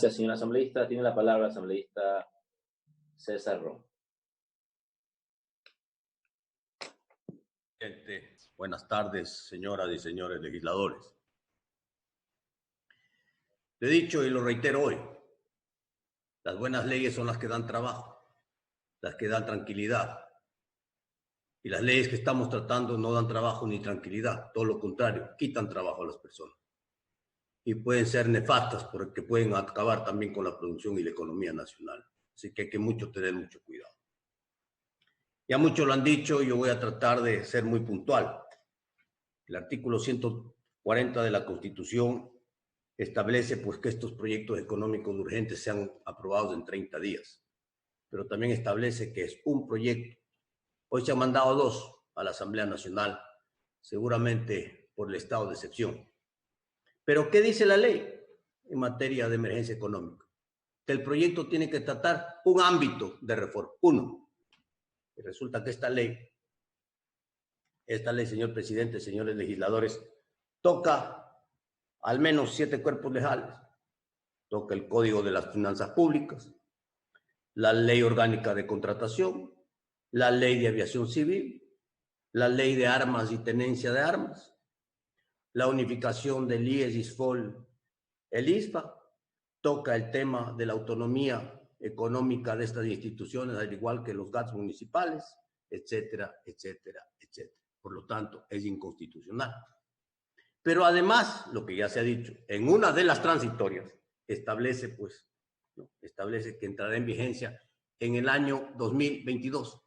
Gracias, señor asambleísta. Tiene la palabra el asambleísta César Ron. Buenas tardes, señoras y señores legisladores. Lo he dicho y lo reitero hoy. Las buenas leyes son las que dan trabajo, las que dan tranquilidad. Y las leyes que estamos tratando no dan trabajo ni tranquilidad, todo lo contrario, quitan trabajo a las personas. Y pueden ser nefastas porque pueden acabar también con la producción y la economía nacional. Así que hay que tener mucho cuidado. Ya muchos lo han dicho y yo voy a tratar de ser muy puntual. El artículo 140 de la Constitución establece pues que estos proyectos económicos urgentes sean aprobados en 30 días. Pero también establece que es un proyecto. Hoy se han mandado 2 a la Asamblea Nacional, seguramente por el estado de excepción. Pero ¿qué dice la ley en materia de emergencia económica? Que el proyecto tiene que tratar un ámbito de reforma, uno. Y resulta que esta ley, señor presidente, señores legisladores, toca al menos 7 cuerpos legales. Toca el Código de las Finanzas Públicas, la Ley Orgánica de Contratación, la Ley de Aviación Civil, la Ley de Armas y Tenencia de Armas, la unificación del IES, ISFOL, el ISPA, toca el tema de la autonomía económica de estas instituciones, al igual que los GATS municipales, etcétera, etcétera, etcétera. Por lo tanto, es inconstitucional. Pero además, lo que ya se ha dicho, en una de las transitorias, establece que entrará en vigencia en el año 2022.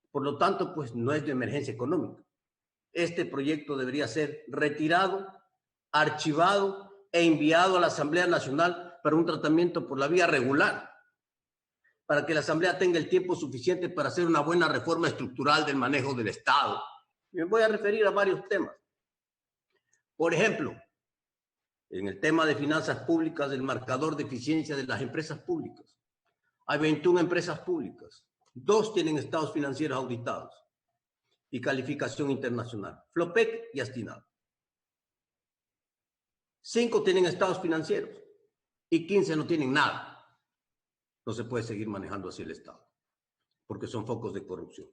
Por lo tanto, pues no es de emergencia económica. Este proyecto debería ser retirado, archivado e enviado a la Asamblea Nacional para un tratamiento por la vía regular, para que la Asamblea tenga el tiempo suficiente para hacer una buena reforma estructural del manejo del Estado. Y me voy a referir a varios temas. Por ejemplo, en el tema de finanzas públicas, el marcador de eficiencia de las empresas públicas. Hay 21 empresas públicas, 2 tienen estados financieros auditados y calificación internacional, Flopec y Astinado. 5 tienen estados financieros y 15 no tienen nada. No se puede seguir manejando así el Estado, porque son focos de corrupción.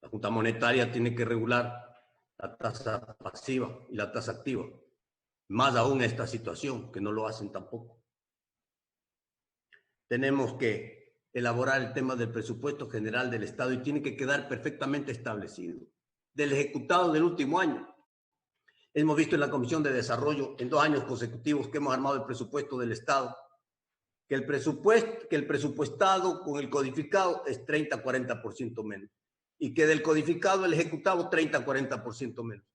La Junta Monetaria tiene que regular la tasa pasiva y la tasa activa. Más aún esta situación, que no lo hacen tampoco. Tenemos que elaborar el tema del presupuesto general del Estado y tiene que quedar perfectamente establecido. Del ejecutado del último año. Hemos visto en la Comisión de Desarrollo, en 2 años consecutivos que hemos armado el presupuesto del Estado, que el presupuestado con el codificado es 30-40% menos. Y que del codificado el ejecutado 30-40% menos.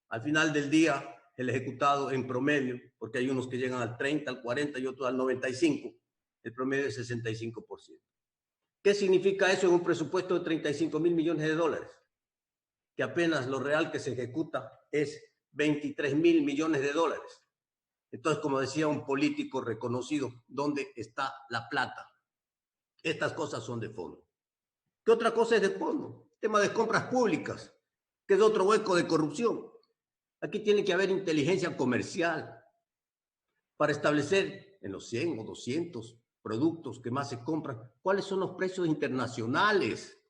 Al final del día, el ejecutado en promedio, porque hay unos que llegan al 30, al 40 y otros al 95%, el promedio es 65%. ¿Qué significa eso en un presupuesto de 35,000 millones de dólares? Que apenas lo real que se ejecuta es 23,000 millones de dólares. Entonces, como decía un político reconocido, ¿dónde está la plata? Estas cosas son de fondo. ¿Qué otra cosa es de fondo? El tema de compras públicas, que es otro hueco de corrupción. Aquí tiene que haber inteligencia comercial para establecer en los 100 o 200 productos que más se compran, cuáles son los precios internacionales.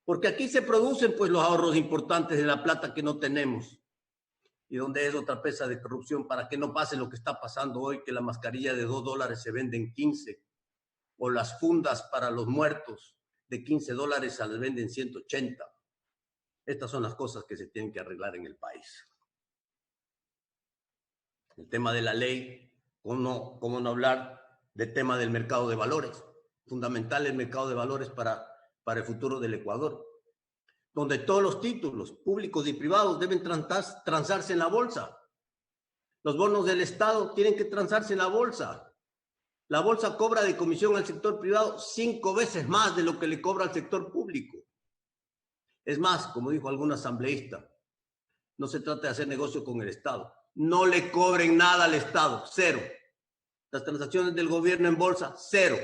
Porque aquí se producen pues los ahorros importantes de la plata que no tenemos. Y donde es otra pesa de corrupción para que no pase lo que está pasando hoy, que la mascarilla de $2 se vende en 15, o las fundas para los muertos de $15 se las venden 180. Estas son las cosas que se tienen que arreglar en el país. El tema de la ley, ¿cómo no hablar del tema del mercado de valores? Fundamental el mercado de valores para el futuro del Ecuador, donde todos los títulos públicos y privados deben transarse en la bolsa. Los bonos del Estado tienen que transarse en la bolsa. La bolsa cobra de comisión al sector privado 5 veces más de lo que le cobra al sector público. Es más, como dijo algún asambleísta, no se trata de hacer negocio con el Estado. No le cobren nada al Estado, 0. Las transacciones del gobierno en bolsa, 0.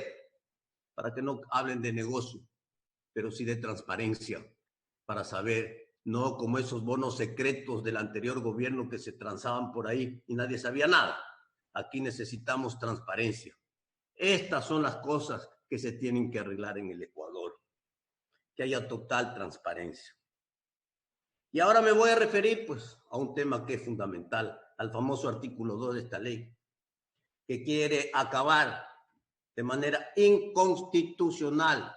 Para que no hablen de negocio, pero sí de transparencia, para saber, no como esos bonos secretos del anterior gobierno que se transaban por ahí y nadie sabía nada. aquí necesitamos transparencia. Estas son las cosas que se tienen que arreglar en el Ecuador, que haya total transparencia. Y ahora me voy a referir pues a un tema que es fundamental, al famoso artículo 2 de esta ley, que quiere acabar de manera inconstitucional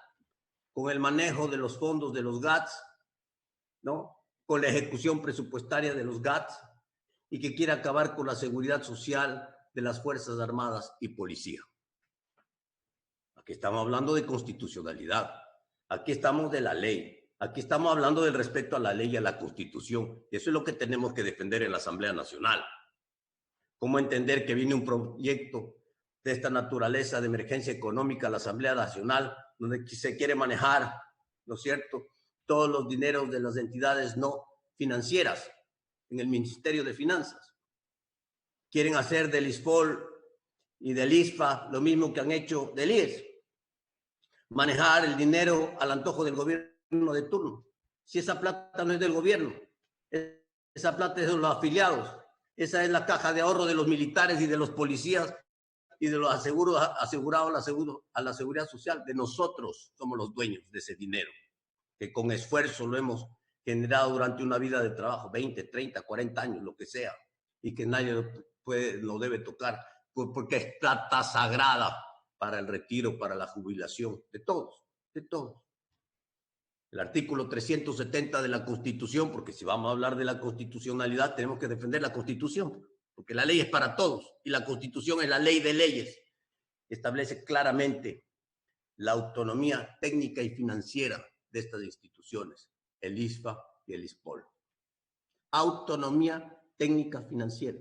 con el manejo de los fondos de los GATS, ¿no? Con la ejecución presupuestaria de los GATS, y que quiere acabar con la seguridad social de las Fuerzas Armadas y Policía. Aquí estamos hablando de constitucionalidad, aquí estamos de la ley, aquí estamos hablando del respeto a la ley y a la Constitución, y eso es lo que tenemos que defender en la Asamblea Nacional. ¿Cómo entender que viene un proyecto de esta naturaleza de emergencia económica a la Asamblea Nacional, donde se quiere manejar, ¿no es cierto?, todos los dineros de las entidades no financieras en el Ministerio de Finanzas? Quieren hacer del ISFOL y del ISFA lo mismo que han hecho del IES, manejar el dinero al antojo del gobierno de turno. Si esa plata no es del gobierno, esa plata es de los afiliados, esa es la caja de ahorro de los militares y de los policías y de los asegurados a la seguridad social. De nosotros somos los dueños de ese dinero, que con esfuerzo lo hemos generado durante una vida de trabajo, 20, 30, 40 años, lo que sea, y que nadie lo debe tocar, porque es plata sagrada para el retiro, para la jubilación, de todos, de todos. El artículo 370 de la Constitución, porque si vamos a hablar de la constitucionalidad, tenemos que defender la Constitución, porque la ley es para todos, y la Constitución es la ley de leyes. Establece claramente la autonomía técnica y financiera de estas instituciones, el ISFA y el ISPOL. Autonomía técnica financiera.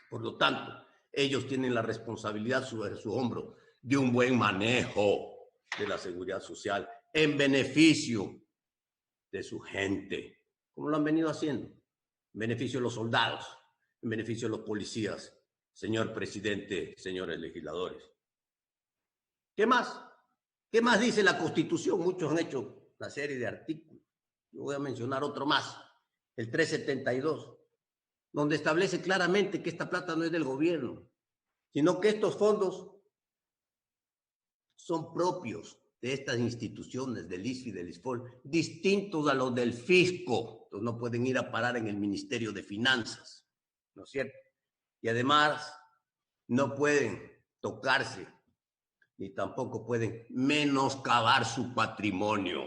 Por lo tanto, ellos tienen la responsabilidad sobre su hombro de un buen manejo de la seguridad social en beneficio de su gente, como lo han venido haciendo, en beneficio de los soldados, en beneficio de los policías, señor presidente, señores legisladores. ¿Qué más? ¿Qué más dice la Constitución? Muchos han hecho una serie de artículos. Yo voy a mencionar otro más, el 372, donde establece claramente que esta plata no es del gobierno, sino que estos fondos son propios de estas instituciones, del ISFI y del ISFOL, distintos a los del fisco. Entonces no pueden ir a parar en el Ministerio de Finanzas, ¿no es cierto? Y además no pueden tocarse, ni tampoco pueden menoscabar su patrimonio.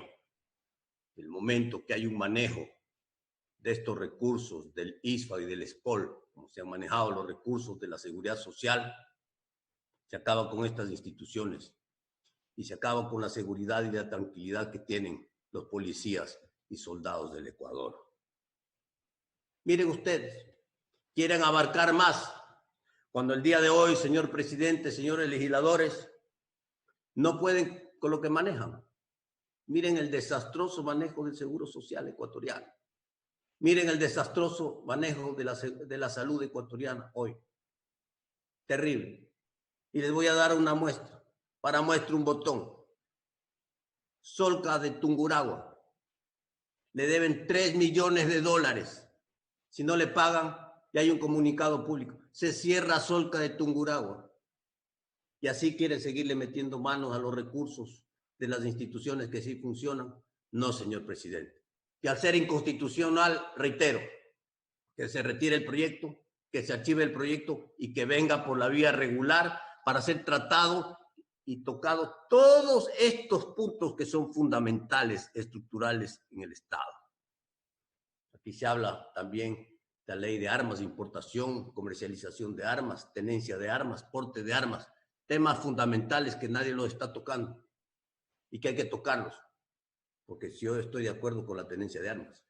El momento que hay un manejo de estos recursos del ISFA y del ISPOL, como se han manejado los recursos de la seguridad social, se acaba con estas instituciones y se acaba con la seguridad y la tranquilidad que tienen los policías y soldados del Ecuador. Miren ustedes, quieren abarcar más, cuando el día de hoy, señor presidente, señores legisladores, no pueden con lo que manejan. Miren el desastroso manejo del Seguro Social ecuatoriano. Miren el desastroso manejo de la salud ecuatoriana hoy. Terrible. Y les voy a dar una muestra. Para muestra un botón. Solca de Tungurahua. Le deben $3 millones. Si no le pagan, ya hay un comunicado público. Se cierra Solca de Tungurahua. Y así quieren seguirle metiendo manos a los recursos de las instituciones que sí funcionan. No, señor presidente. Y al ser inconstitucional, reitero, que se retire el proyecto, que se archive el proyecto y que venga por la vía regular para ser tratado y tocado todos estos puntos que son fundamentales, estructurales en el Estado. Aquí se habla también de la ley de armas, importación, comercialización de armas, tenencia de armas, porte de armas, temas fundamentales que nadie los está tocando y que hay que tocarlos. Porque si yo estoy de acuerdo con la tenencia de armas,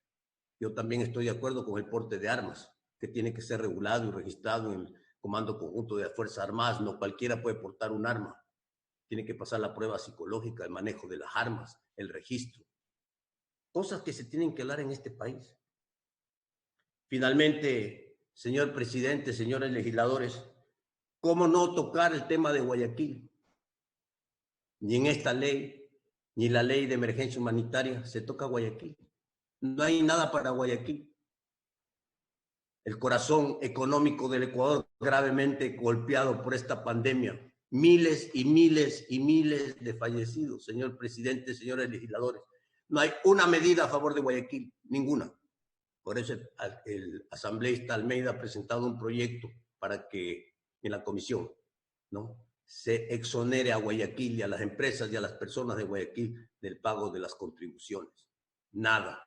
yo también estoy de acuerdo con el porte de armas, que tiene que ser regulado y registrado en el Comando Conjunto de las Fuerzas Armadas. No cualquiera puede portar un arma. Tiene que pasar la prueba psicológica, el manejo de las armas, el registro. Cosas que se tienen que hablar en este país. Finalmente, señor presidente, señores legisladores, ¿cómo no tocar el tema de Guayaquil? Ni en esta ley, ni la ley de emergencia humanitaria se toca Guayaquil. No hay nada para Guayaquil. el corazón económico del Ecuador gravemente golpeado por esta pandemia. Miles y miles y miles de fallecidos, señor presidente, señores legisladores. No hay una medida a favor de Guayaquil, ninguna. Por eso el asambleísta Almeida ha presentado un proyecto para que en la comisión, ¿no?, se exonere a Guayaquil y a las empresas y a las personas de Guayaquil del pago de las contribuciones. Nada.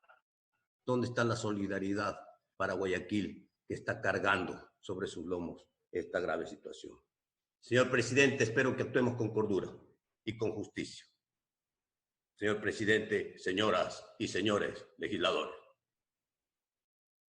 ¿Dónde está la solidaridad para Guayaquil, que está cargando sobre sus lomos esta grave situación? Señor presidente, espero que actuemos con cordura y con justicia. Señor presidente, señoras y señores legisladores.